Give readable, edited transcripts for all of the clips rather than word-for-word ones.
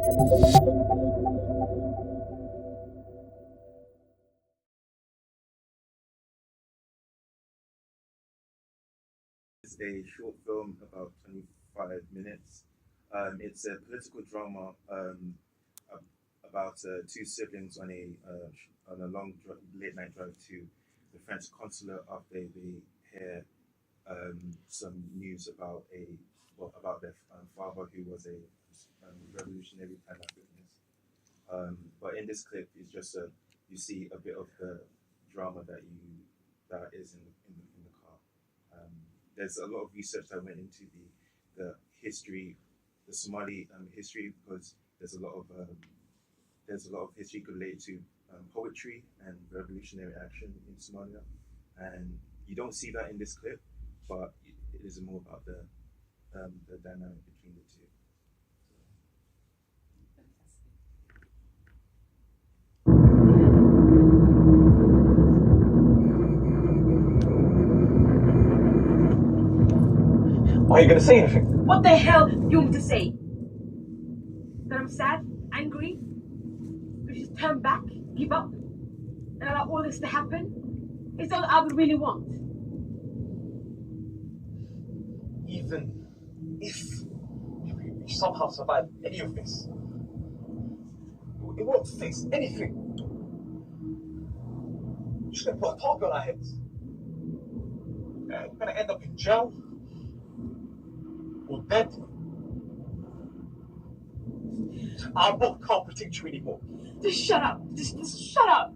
It's a short film about 25 minutes. It's a political drama about two siblings on a long late night drive to the French consulate after they hear some news about about their father who was a revolutionary Pan Africanist. But in this clip, it's just you see a bit of the drama that is in the car. There's a lot of research that went into the history, the Somali history, because there's a lot of history related to poetry and revolutionary action in Somalia, and you don't see that in this clip, but it is more about the dynamic between the two. Are you going to say anything? What the hell do you want me to say? That I'm sad, angry? We just turn back, give up, and allow all this to happen? It's all I would really want. Even if you somehow survive any of this, it won't fix anything. You're just going to put a target on our heads. We're going to end up in jail or dead. Our book can't protect you anymore. Just shut up. Just shut up.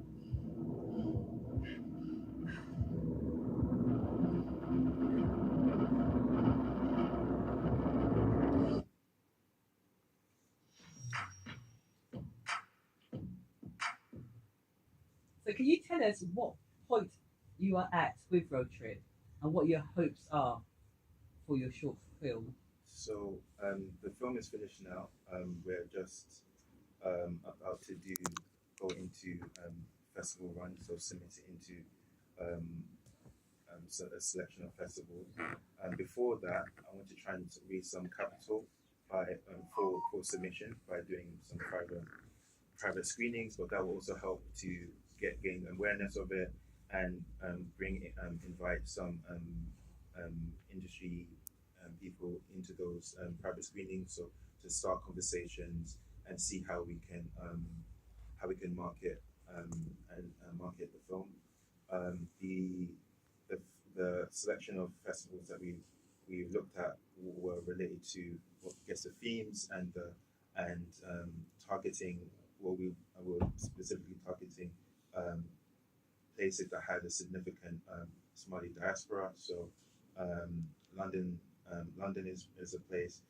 So can you tell us what point you are at with Road Trip and what your hopes are for your short film? So the film is finished now. We're just about to go into festival run, so submit it into a selection of festivals. Before that, I want to try and raise some capital for submission by doing some private screenings, but that will also help to gain awareness of it and invite some industry people into those private screenings, so to start conversations and see how we can market and market the film. The selection of festivals that we looked at were related to the themes and targeting we were specifically targeting places that had a significant Somali diaspora. So London is a place.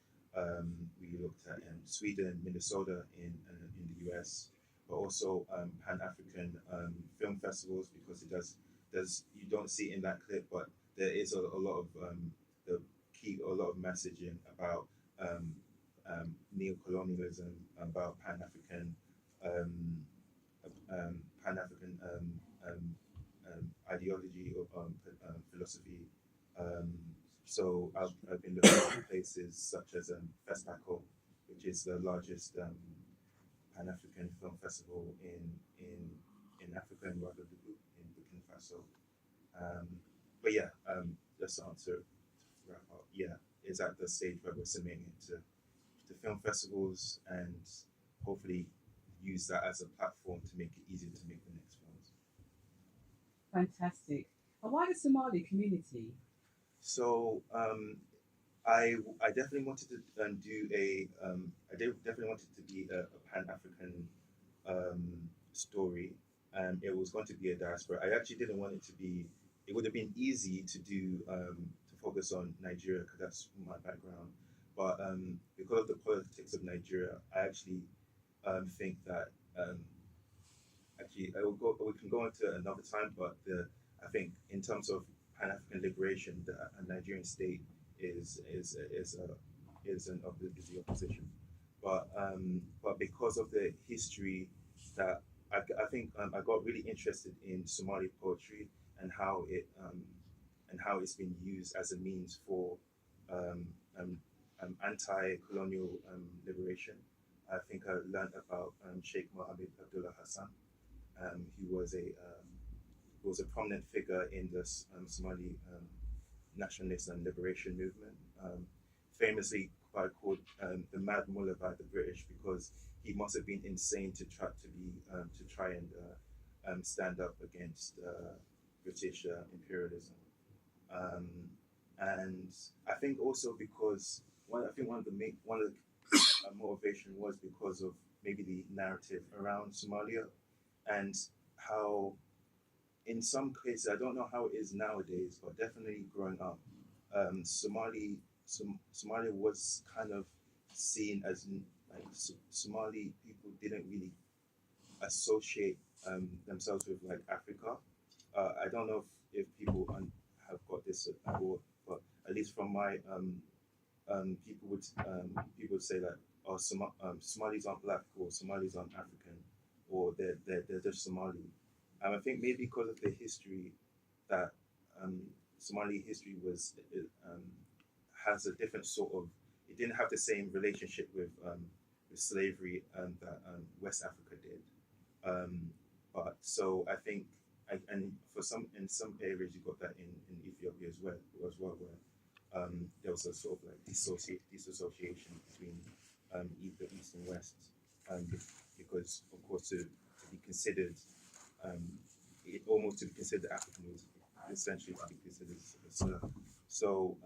We looked at Sweden, Minnesota in the US, but also Pan-African film festivals, because you don't see it in that clip, but there is a lot of messaging about neo-colonialism, about Pan-African ideology or philosophy. So I've been looking at places such as Festaco, which is the largest Pan-African film festival in Africa, in Burkina Faso. But yeah, just to answer, to wrap up, yeah, it's at the stage where we're submitting it to film festivals and hopefully use that as a platform to make it easier to make the next films. Fantastic. And why the Somali community? So I definitely wanted to do I definitely wanted to be a Pan-African story, and it was going to be a diaspora. I actually didn't want it to be. It would have been easy to do to focus on Nigeria because that's my background, but because of the politics of Nigeria, I actually think that actually we can go into another time, but I think in terms of Pan-African liberation, the Nigerian state is the opposition, but because of the history that I think I got really interested in Somali poetry and how it's been used as a means for anti-colonial liberation. I think I learned about Sheikh Mohammed Abdullah Hassan. He was a prominent figure in the Somali nationalist and liberation movement, famously called the Mad Mullah by the British, because he must have been insane to try and stand up against British imperialism. And I think also because one of the motivation was because of maybe the narrative around Somalia, and how in some cases, I don't know how it is nowadays, but definitely growing up, Somalia was kind of seen as like Somali people didn't really associate themselves with like Africa. I don't know if people have got this at all, but at least from my people would say that Somalis aren't black, or Somalis aren't African, or they're just Somali. And I think maybe because of the history that Somali history has a different sort of, it didn't have the same relationship with slavery that West Africa did. But so I think, and in some areas you got that in Ethiopia as well, where there was a sort of like disassociation between either East and West, because of course to be considered, almost to be considered African was essentially to be considered a slur. So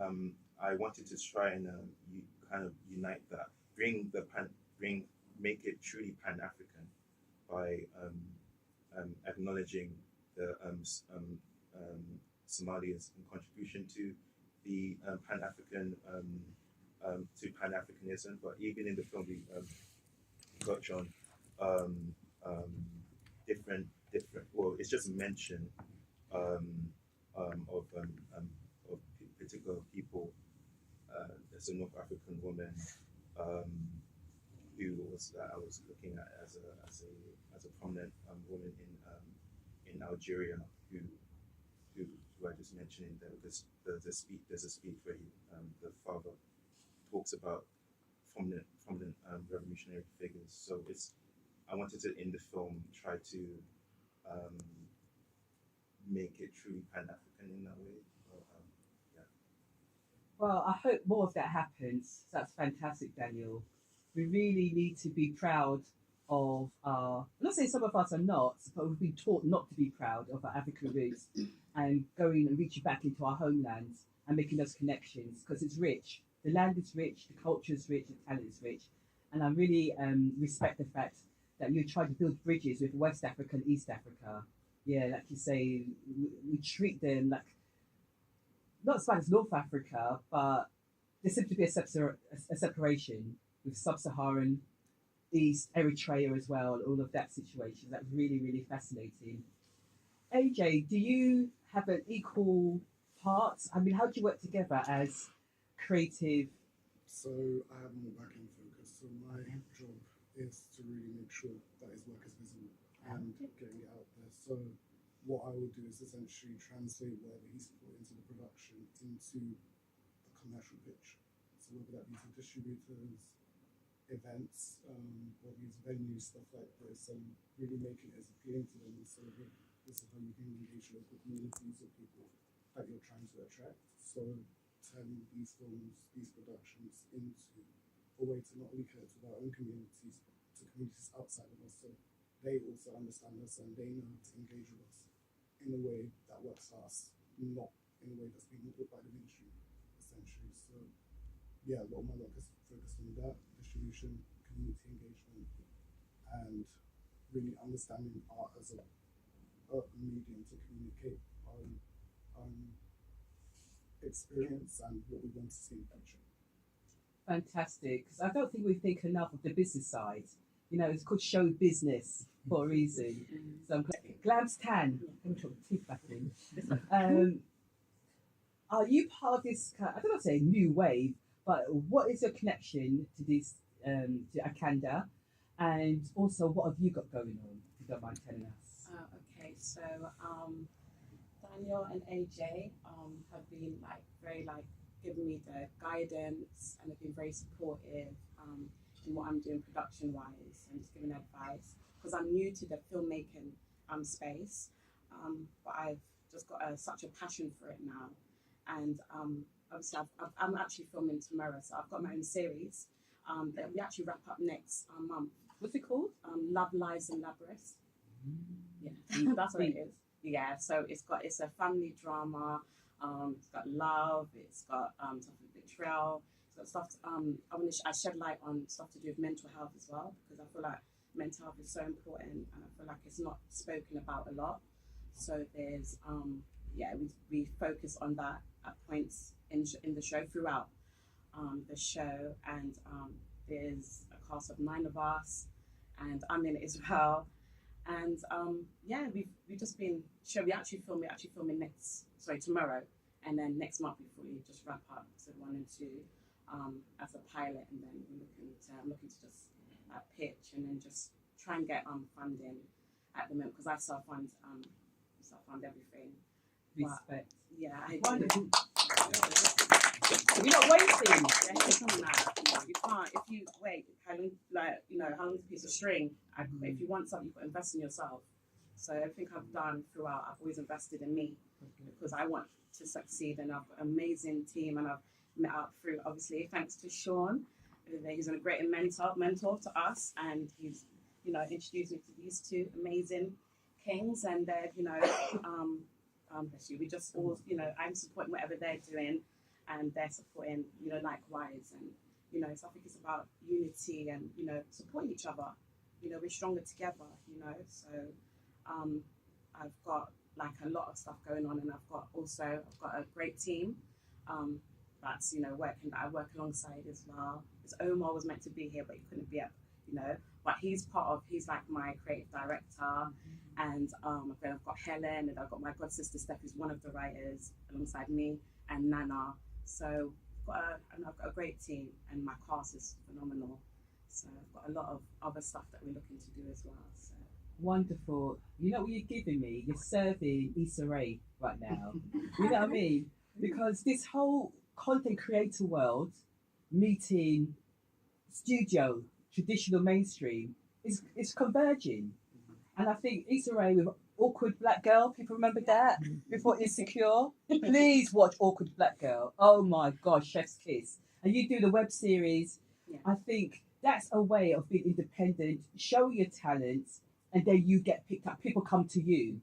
I wanted to try and kind of unite that, make it truly Pan-African by acknowledging the Somalia's contribution to the Pan-African to Pan-Africanism. But even in the film, we touch on different. Well, it's just mention of particular people. There's a North African woman who I was looking at as a prominent woman in Algeria who I just mentioned in there, because there's a speech where the father talks about prominent revolutionary figures. So I wanted to, in the film, try to make it truly Pan-African in that way. Yeah. Well, I hope more of that happens. That's fantastic, Daniel. We really need to be proud of our, I'm not saying some of us are not, but we've been taught not to be proud of our African roots and going and reaching back into our homelands and making those connections, because it's rich. The land is rich, the culture is rich, the talent is rich. And I really respect the fact that you try to build bridges with West Africa and East Africa. Yeah, like you say, we treat them like, not as bad as North Africa, but there seems to be a separation with Sub-Saharan, East, Eritrea as well, all of that situation. That's really, really fascinating. AJ, do you have an equal part? I mean, how do you work together as creative? So I have more back-end focus. So my job is to really make sure that his work is visible and getting it out there. So what I will do is essentially translate whatever he's put into the production into the commercial pitch. So whether that be to distributors, events, whether it's venues, stuff like this, and really make it as appealing to them and say, hey, this is how you can engage local communities or people that you're trying to attract. So turning these films, these productions into a way to not only connect with our own communities, but to communities outside of us, so they also understand us and they know how to engage with us in a way that works for us, not in a way that's being put by the ministry, essentially. So yeah, a lot of my work is focused on that, distribution, community engagement, and really understanding art as a medium to communicate our experience and what we want to see in the future. Fantastic, because I don't think we think enough of the business side. You know, it's called show business for a reason. So I'm Glamz Tan. Let me put the teeth back in. Are you part of this? I don't want to say new wave, but what is your connection to this to Àkàndá, and also what have you got going on? If you don't mind telling us. Okay, so Daniel and AJ have been very giving me the guidance and have been very supportive in what I'm doing production wise and just giving advice because I'm new to the filmmaking space, but I've just got such a passion for it now. And obviously, I'm actually filming tomorrow, so I've got my own series that we actually wrap up next month. What's it called? Love, Lies and Labryinths. Yeah, that's what it is. Yeah, so it's a family drama. It's got love. It's got stuff with betrayal. It's got stuff. I shed light on stuff to do with mental health as well because I feel like mental health is so important, and I feel like it's not spoken about a lot. So there's we focus on that at points in the show throughout the show, and there's a cast of 9 of us, and I'm in it as well. And we've just been we're actually filming tomorrow, and then next month we fully just wrap up episode 1 and 2 as a pilot, and then I'm looking to just pitch and then just try and get funding at the moment because I self-fund everything. Respect. But, yeah, I Wonderful. do. You're not waiting. You can't. If you wait, how long is a piece of string? If you want something, you've got to invest in yourself. So everything I've done throughout, I've always invested in me because I want to succeed, and I've got an amazing team, and I've met up through, obviously, thanks to Sean. He's a great mentor to us, and he's, introduced me to these 2 amazing kings, and they're, we just all, I'm supporting whatever they're doing, and they're supporting, likewise, and, so I think it's about unity and, supporting each other. We're stronger together, so I've got a lot of stuff going on, and I've got a great team that's, that I work alongside as well. Because Omar was meant to be here, but he couldn't be up, but he's like my creative director, and I've got Helen, and I've got my god sister Steph, who's one of the writers alongside me, and Nana. So I've got a great team, and my cast is phenomenal. So I've got a lot of other stuff that we're looking to do as well. So. Wonderful. You know what you're giving me? You're serving Issa Rae right now. You know what I mean? Because this whole content creator world meeting studio, traditional mainstream, is converging. And I think Issa Rae with Awkward Black Girl, people remember that? Before Insecure? Please watch Awkward Black Girl. Oh my gosh, chef's kiss. And you do the web series. Yeah. I think that's a way of being independent, show your talents, and then you get picked up. People come to you.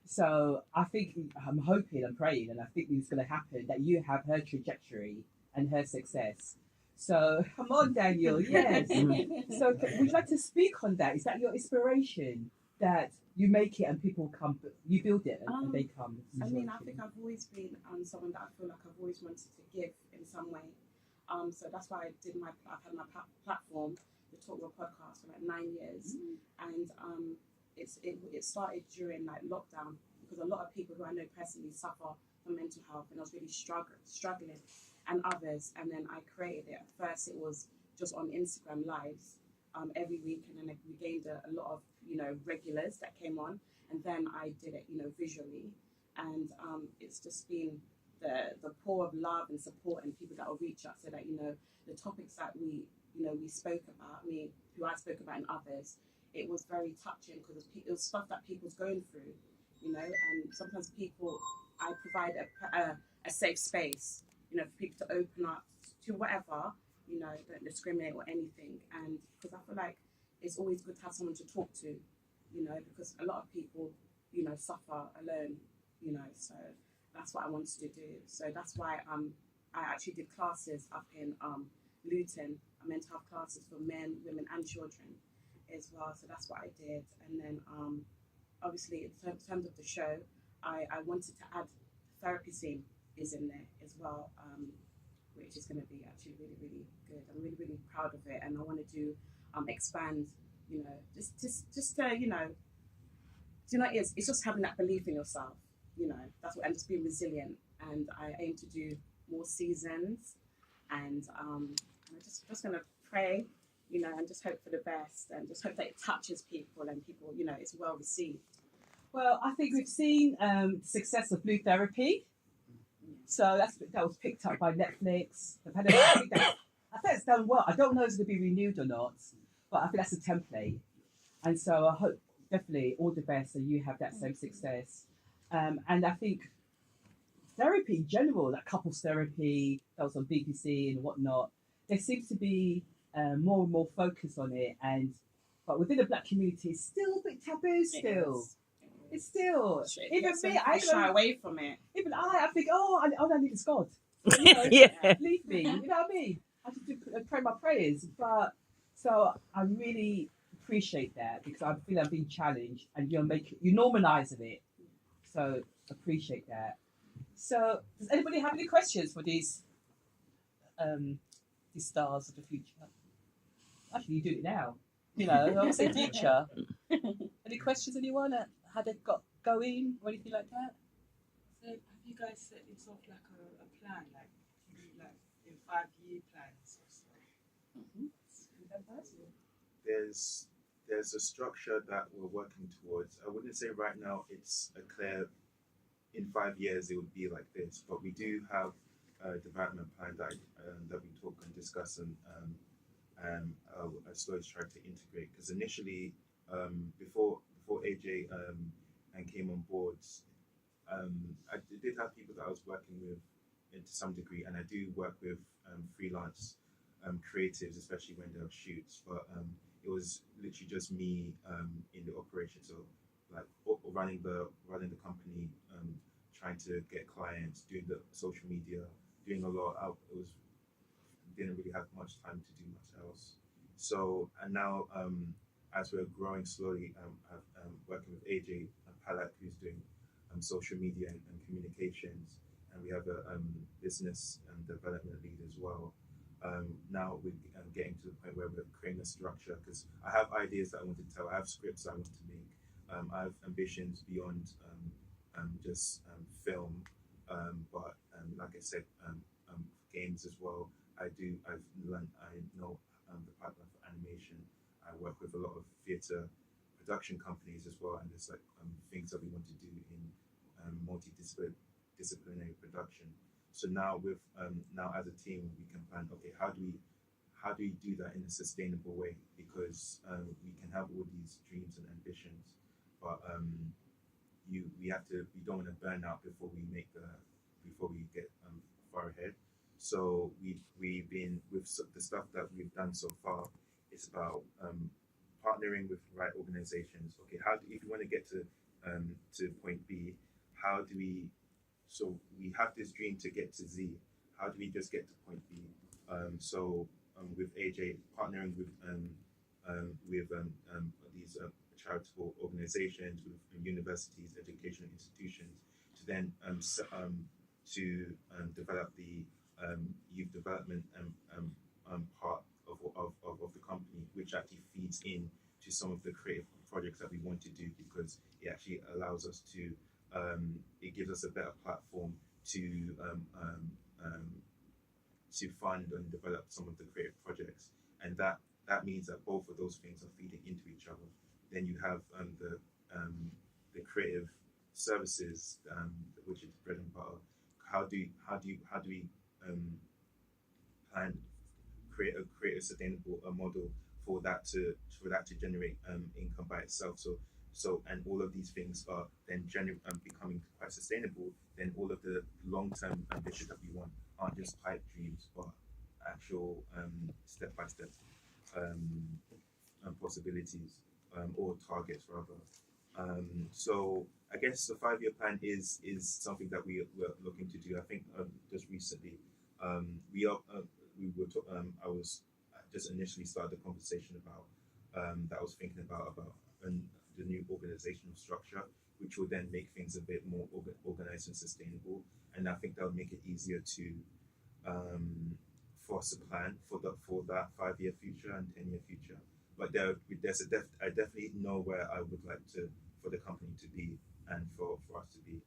So I'm hoping, I'm praying, and I think it's going to happen, that you have her trajectory and her success. So come on, Daniel, yes. So would you like to speak on that? Is that your inspiration, that you make it and people come, you build it and they come? I mean, I think I've always been someone that I feel like I've always wanted to give in some way. So that's why I've had my platform, the Talk Real podcast, for 9 years, and it started during lockdown, because a lot of people who I know personally suffer from mental health, and I was really struggling, and others. And then I created it. At first, it was just on Instagram lives every week, and then we gained a lot of regulars that came on, and then I did it visually, and it's just been the pour of love and support, and people that will reach out, so that the topics that we spoke about, who I spoke about, and others, it was very touching, because it was stuff that people's going through, and sometimes I provide a safe space, for people to open up to whatever, don't discriminate or anything, and because I feel like it's always good to have someone to talk to, because a lot of people, suffer alone, so that's what I wanted to do. So that's why I actually did classes up in Luton, mental health classes for men, women, and children as well. So that's what I did. And then obviously in terms of the show, I wanted to add therapy scene is in there as well, which is going to be actually really, really good. I'm really, really proud of it, and I want to do expand, just to, it's just having that belief in yourself, that's what, and just being resilient. And I aim to do more seasons, and I'm just going to pray, and just hope for the best, and just hope that it touches people, and people, it's well received. Well, I think we've seen the success of Blue Therapy. So that was picked up by Netflix. I think it's done well. I don't know if it's going to be renewed or not, but I think that's a template. And so I hope definitely all the best and you have that same success. And I think therapy in general, like couples therapy, that was on BBC and whatnot, there seems to be more and more focus on it. But within the Black community, it's still a bit taboo still. It's still, even me, I shy away from it. Even I think, all I need is God. So, leave me. You know what I mean? I just do pray my prayers. But so I really appreciate that because I feel I'm being challenged and you're normalizing it. So appreciate that. So does anybody have any questions for these stars of the future? Actually, you do it now. I won't say future. Any questions, anyone? How they got going or anything like that? So have you guys set yourself like a plan, like you do like in 5-year plans or so? There's a structure that we're working towards. I wouldn't say right now it's a clear, in 5 years it would be like this, but we do have a development plan that we talk and discuss and I slowly try to integrate. Because initially, before AJ and came on board, I did have people that I was working with to some degree, and I do work with freelance creatives, especially when there are shoots. But it was literally just me in the operation, so like running the company, trying to get clients, doing the social media, doing a lot. Didn't really have much time to do much else. So and now as we're growing slowly, I'm working with AJ Palak, who's doing social media and communications, and we have a business and development lead as well. Now we're getting to the point where we're creating a structure because I have ideas that I want to tell, I have scripts I want to make, I have ambitions beyond just film, but like I said, games as well. I know the pipeline for animation. I work with a lot of theatre production companies as well, and there's like things that we want to do in multidisciplinary production. So now now as a team we can plan. Okay, how do we do that in a sustainable way? Because we can have all these dreams and ambitions, but we don't want to burn out before we get far ahead. So we've been with the stuff that we've done so far. It's about partnering with the right organizations. Okay, if you want to get to point B, how do we? So we have this dream to get to Z. How do we just get to point B? With AJ partnering with these charitable organizations, with universities, educational institutions, to then develop the youth development part of the company, which actually feeds in to some of the creative projects that we want to do, because it actually allows us to it gives us a better platform to fund and develop some of the creative projects, and that means that both of those things are feeding into each other. Then you have the creative services, which is bread and butter. How do we plan create a sustainable model for that to generate income by itself? So and all of these things are then becoming quite sustainable. Then all of the long-term ambitions that we want aren't just pipe dreams, but actual step-by-step possibilities or targets rather. So I guess the 5-year plan is something that we're looking to do. I think just recently I was just initially started the conversation about that I was thinking about the new organizational structure, which will then make things a bit more organized and sustainable. And I think that will make it easier to for us to plan for that 5-year future and 10-year future. But I definitely know where I would like for the company to be and for us to be.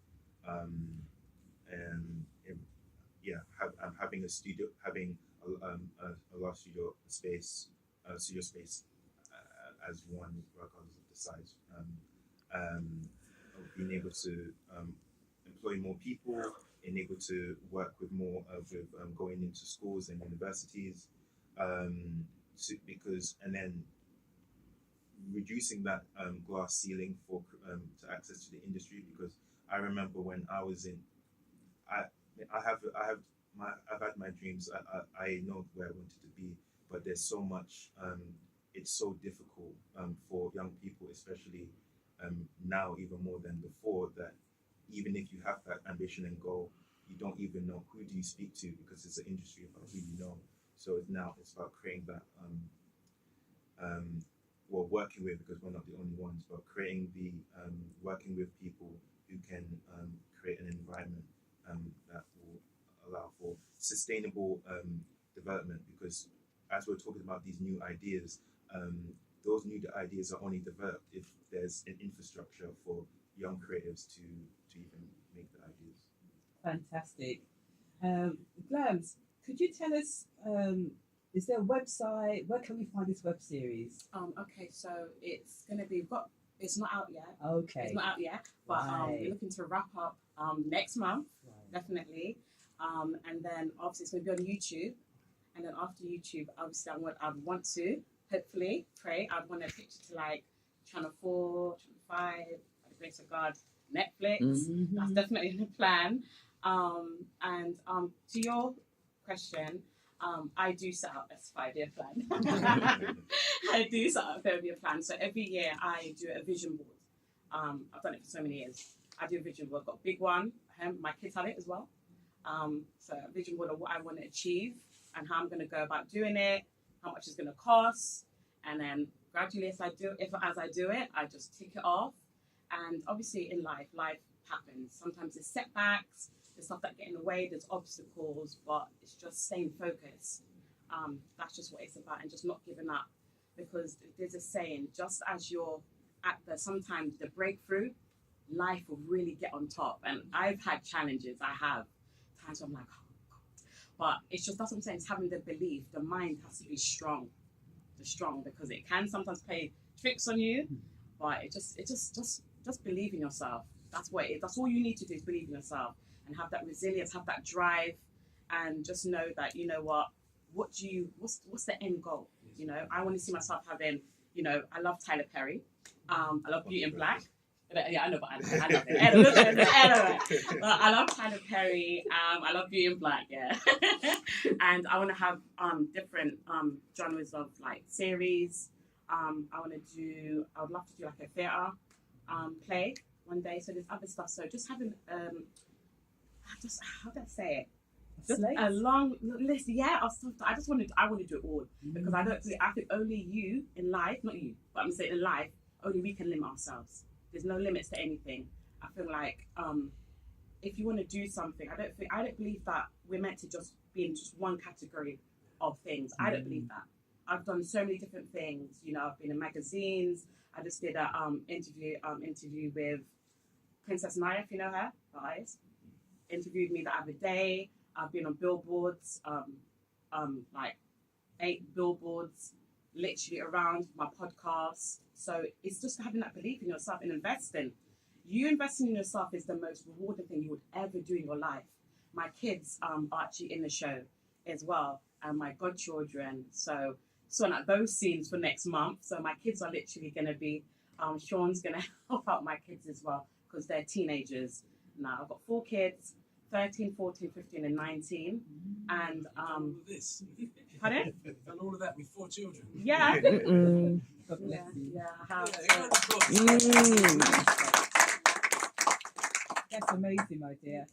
Having a studio, having a large studio space as one, regardless of the size. Being able to employ more people, being able to work with more with going into schools and universities, because and then reducing that glass ceiling for to access to the industry, because I remember when I was in, I've had my dreams. I know where I wanted to be, but there's so much. It's so difficult for young people, especially now, even more than before. That even if you have that ambition and goal, you don't even know who do you speak to, because it's an industry about who you know. So it's about creating that. Well, working with, because we're not the only ones, but creating the working with people who can create an environment that will allow for sustainable development. Because as we're talking about these new ideas, those new ideas are only developed if there's an infrastructure for young creatives to even make the ideas. Fantastic. Glamz, could you tell us, is there a website? Where can we find this web series? Okay, so it's gonna be, it's not out yet. Okay. It's not out yet, but we're looking to wrap up next month, definitely. And then obviously it's gonna be on YouTube. And then after YouTube, obviously I'd want to, hopefully, I'd want to pitch it to like Channel 4, Channel 5, by the grace of God, Netflix. Mm-hmm. That's definitely the plan. And to your question, I do set up a 5-year plan. I do set up a 5-year plan. So every year I do a vision board. I've done it for so many years. I do a vision board. I've got a big one. My kids have it as well. So a vision board of what I want to achieve and how I'm going to go about doing it, how much it's going to cost, and then gradually as I do it, I just tick it off. And obviously in life happens. Sometimes there's setbacks, there's stuff that get in the way, there's obstacles, but it's just staying focused. That's just what it's about, and just not giving up. Because there's a saying, just as you're at sometimes the breakthrough, life will really get on top. And I've had challenges, I have times where I'm like, oh God. But it's just, that's what I'm saying, it's having the belief. The mind has to be strong, because it can sometimes play tricks on you, but it just believe in yourself. That's all you need to do, is believe in yourself and have that resilience, have that drive, and just know that, you know what's the end goal? You know, I want to see myself having, you know, I love Tyler Perry, I love Beauty in Black. Yeah, I know, but I love it. Anyway, I love Tyler Perry. I love Beauty in Black. Yeah, and I want to have different genres of like series. I would love to do like a theatre play one day. So there's other stuff. So just having how do I say it? Just a long list, of stuff. I want to do it all, because I think only you in life, not you, but I'm saying in life, only we can limit ourselves. There's no limits to anything. I feel like if you want to do something, I don't believe that we're meant to just be in just one category of things. I don't believe that. I've done so many different things. You know, I've been in magazines. I just did a interview with Princess Naya, if you know her, guys. Interviewed me the other day. I've been on billboards, like 8 billboards, literally around my podcast. So it's just having that belief in yourself and investing. You investing in yourself is the most rewarding thing you would ever do in your life. My kids are actually in the show as well, and my godchildren. So at those scenes for next month. So my kids are literally going to be, Sean's going to help out my kids as well, because they're teenagers now. I've got 4 kids. 13, 14, 15, and 19. And all of this. Pardon? Done all of that with 4 children. Yeah. Yeah, I have. That's amazing, my dear.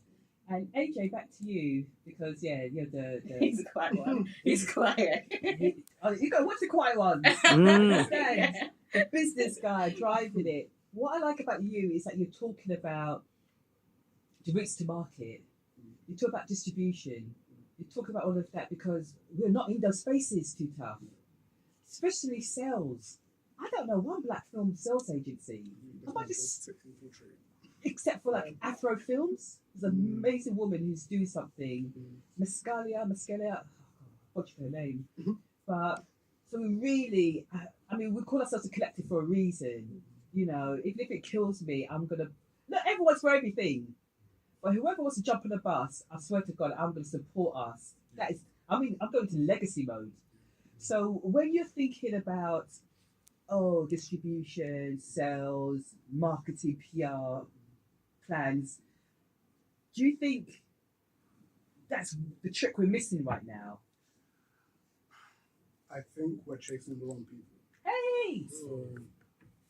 And AJ, back to you, because you're the He's a quiet one. He's quiet. You go, what's the quiet one? Understand? The business guy driving it. What I like about you is that you're talking about the routes to market. You talk about distribution. You talk about all of that, because we're not in those spaces too tough. Especially sales. I don't know one black film sales agency. I might just, except for like Afro Films. There's an amazing woman who's doing something. Mascalia, what's her name? But so we really, we call ourselves a collective for a reason. You know, even if it kills me, not everyone's for everything. But whoever wants to jump on a bus, I swear to God, I'm going to support us. I'm going to legacy mode. So when you're thinking about distribution, sales, marketing, PR plans, do you think that's the trick we're missing right now? I think we're chasing the wrong people. Hey! So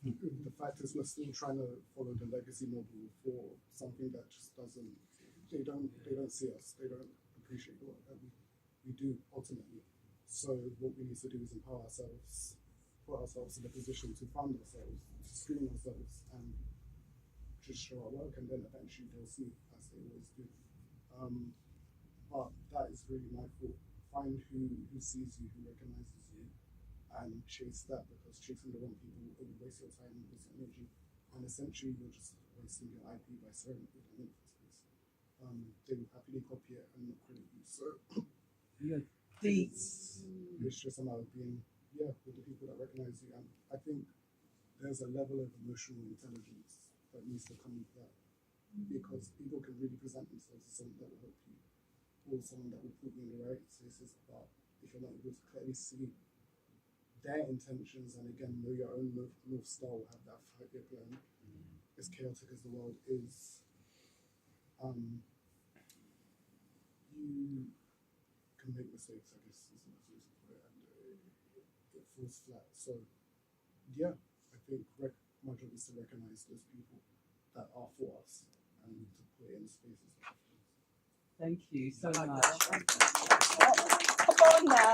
the fact is we're still trying to follow the legacy model for something that just doesn't, they don't see us, they don't appreciate the work that we do ultimately. So what we need to do is empower ourselves, put ourselves in a position to fund ourselves, to screen ourselves, and just show our work, and then eventually they'll see, as they always do. But that is really my fault. Find who sees you, who recognizes you, and chase that, because chasing the wrong people will waste your time and waste your energy, and essentially you're just wasting your IP by sharing it with them in the first place. They will happily copy it and not credit you. So it's just a matter of being with the people that recognize you, and I think there's a level of emotional intelligence that needs to come with that, because people can really present themselves as someone that will help you, or someone that will put you in the right places, but if you're not able to clearly see their intentions, and again know your own North Star, will have that 5-year plan, as chaotic as the world is, you can make mistakes, I guess is the best way to put it, and it falls flat. So yeah, I think my job is to recognize those people that are for us and to put it in spaces like that. Thank you so much. Come on now.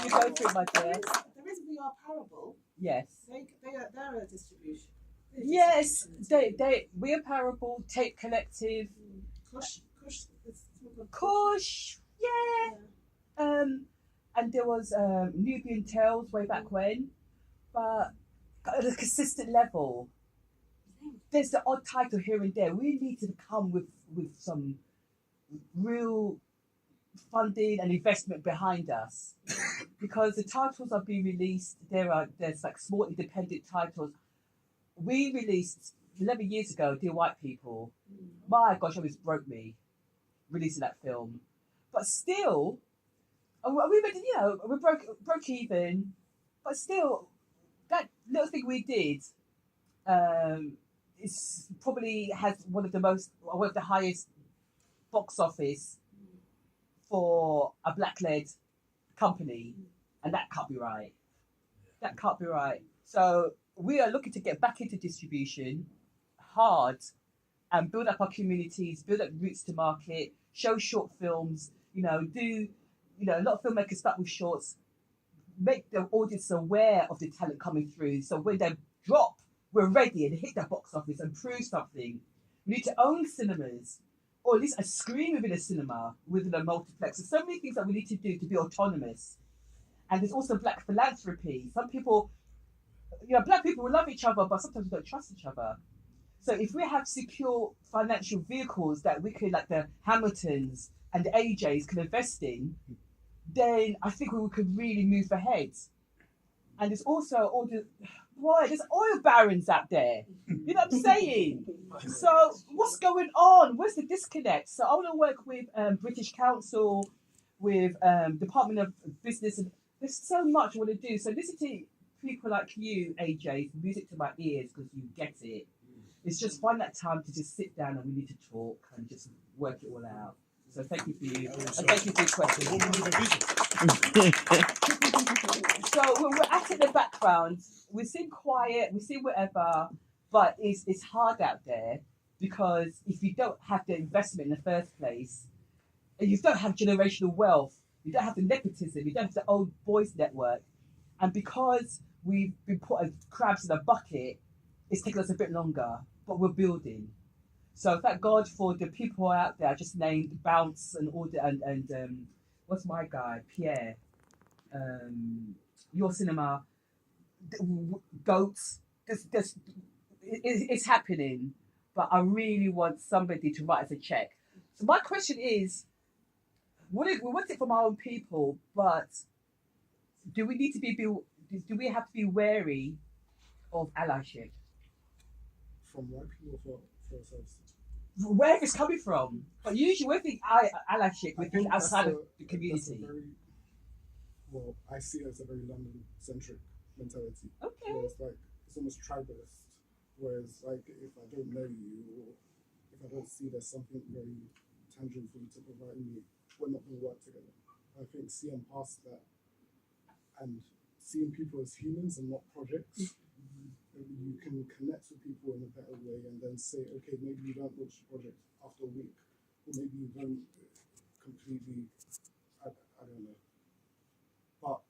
You go through, my dear. There is We Are Parable. Yes. They're a distribution. Yes, We Are Parable, Tape Collective. Kush, yeah. And there was Nubian Tales way back when, but at a consistent level. There's the odd title here and there. We need to come with some real funding and investment behind us, because the titles are being released. There's like small independent titles. We released 11 years ago, Dear White People. My gosh, it always broke me releasing that film, but still, we broke even, but still, that little thing we did is probably has one of the highest box office for a black-led company, and that can't be right. That can't be right. So we are looking to get back into distribution hard and build up our communities, build up routes to market, show short films, a lot of filmmakers start with shorts, make the audience aware of the talent coming through. So when they drop, we're ready and hit the box office and prove something. We need to own cinemas, or at least a screen within a cinema, within a multiplex. There's so many things that we need to do to be autonomous. And there's also black philanthropy. Some people, black people will love each other, but sometimes we don't trust each other. So if we have secure financial vehicles that we could, like the Hamiltons and the AJs, can invest in, then I think we could really move ahead. And there's also there's oil barons out there. You know what I'm saying? So what's going on? Where's the disconnect? So I want to work with British Council, with Department of Business, and there's so much I want to do. So listen to people like you, AJ, music to my ears, because you get it. It's just find that time to just sit down and we need to talk and just work it all out. So thank you for you. And thank you for your question. So we're at in the background. We seem quiet, we seem whatever, but it's hard out there, because if you don't have the investment in the first place, and you don't have generational wealth, you don't have the nepotism, you don't have the old boys network, and because we've been put as crabs in a bucket, it's taken us a bit longer, but we're building. So thank God for the people out there I just named, Bounce and all the, and what's my guy, Pierre, Your Cinema, Goats. It's happening, but I really want somebody to write us a check. So my question is, we want it from our own people, but do we have to be wary of allyship? From white people for ourselves? Where it's coming from. But usually we think allyship, we think outside of the community. well, I see it as a very London-centric mentality. Okay. Whereas like it's almost tribalist. Whereas like if I don't know you or if I don't see there's something very tangible for you to provide me, we're not going to work together. I think seeing past that and seeing people as humans and not projects, you can connect with people in a better way and then say, okay, maybe you don't launch the project after a week, or maybe you don't completely, I don't know, but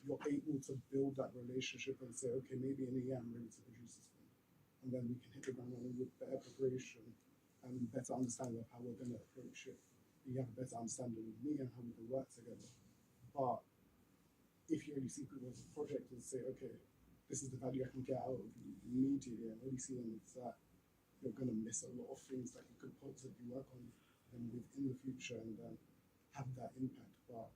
you're able to build that relationship and say, okay, maybe in a year I'm ready to produce this thing. And then we can hit the ground running with better preparation and better understanding of how we're going to approach it. You have a better understanding of me and how we can work together. But if you only see people as a project and say, okay, this is the value I can get out of you immediately, and only see them as that, you're going to miss a lot of things that you could positively work on within the future and then have that impact. But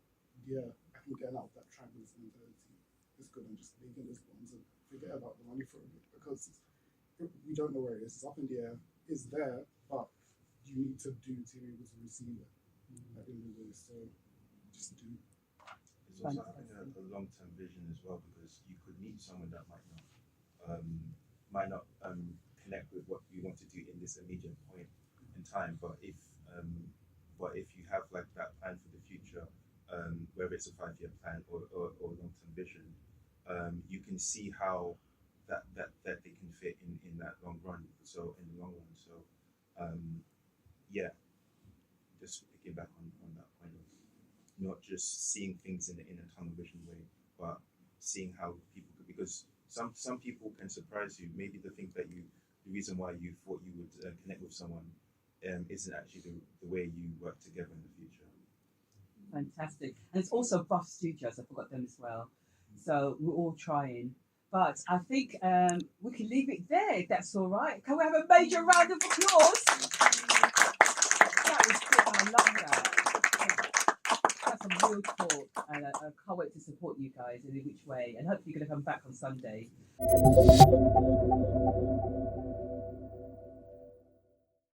yeah, I think getting out of that tribalism mentality is good and just making those bonds and forget about the money for a bit, because we don't know where it is. It's up in the air, it's there, but you need to do to be able to receive it at the end of the day. So just do. It's also having a long-term vision as well, because you could meet someone that might not connect with what you want to do in this immediate point in time. But if you have like that plan for the future, whether it's a 5-year plan or long-term vision, you can see how that they can fit in that long run. So in the long run, so yeah, just picking back on that point of not just seeing things in a tunnel vision way, but seeing how people could, because some people can surprise you. Maybe the reason why you thought you would connect with someone isn't actually the way you work together in the future. Fantastic. And it's also Buff Studios, I forgot them as well. So we're all trying. But I think we can leave it there, if that's all right. Can we have a major round of applause? That was good. I love that. That's a real talk. And I can't wait to support you guys in which way. And hopefully you're going to come back on Sunday.